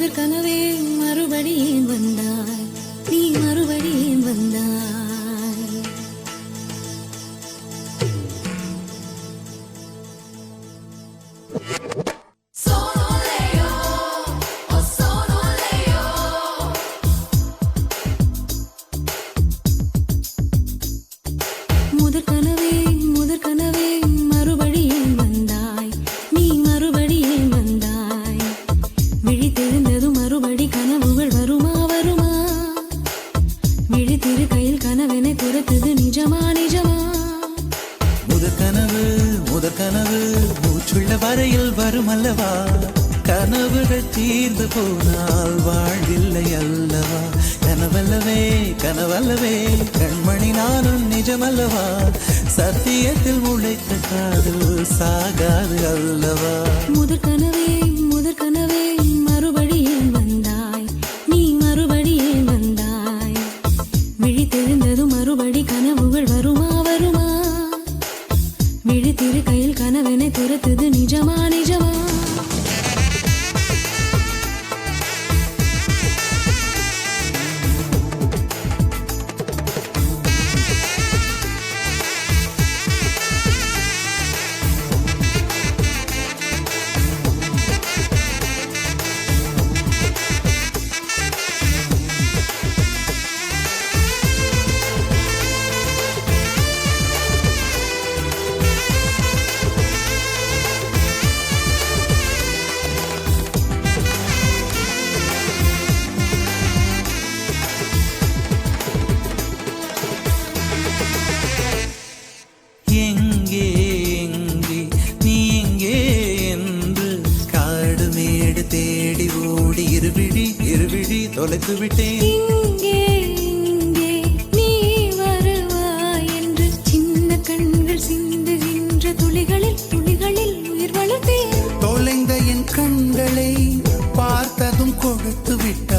முதற் கனவே மறுபடியும் வந்தாய், நீ மறுபடியும் வந்தாய். முதற் கனவே முதற் கனவே மறுபடியும் வந்தாய், நீ மறுபடியும் வந்தாய். விழித்தெழுந்ததும் மறுபடி கனவுகள் வருமா வருமா? விழித்திரு கையில் கனவென துரத்துது நிஜமா நிஜமா? முதற் கனவு மூச்சுள்ள வரையில் வரும் அல்லவா? கனவுகள் தீர்ந்து போனால் வாழ்வில்லை அல்லவா? கனவல்லவே கனவல்லவே கண்மணி நானும் நிஜமல்லவா? சத்தியத்தில் முளைத்த காதல் சாகாது அல்லவா? முதற் கனவே முதற் கனவே மறுபடியும் வந்தாய், நீ மறுபடியும் வந்தாய். விழித்தெழுந்ததும் மறுபடி கனவுகள் வருமா வருமா? விழித்திரு கையில் கனவென துரத்துது நிஜமா நிஜமா? எங்கே எங்கே நீ எங்கே என்று காடு மேடு தேடி ஓடி இருவிழி தொலைத்து விட்டேன். இங்கே இங்கே நீ வருவாய் என்று சின்ன கண்கள் சிந்துகின்ற துளிகளில் துளிகளில் உயிர் வளர்த்தேன். தொலைந்த என் கண்களை பார்த்ததும் கொடுத்து விட்ட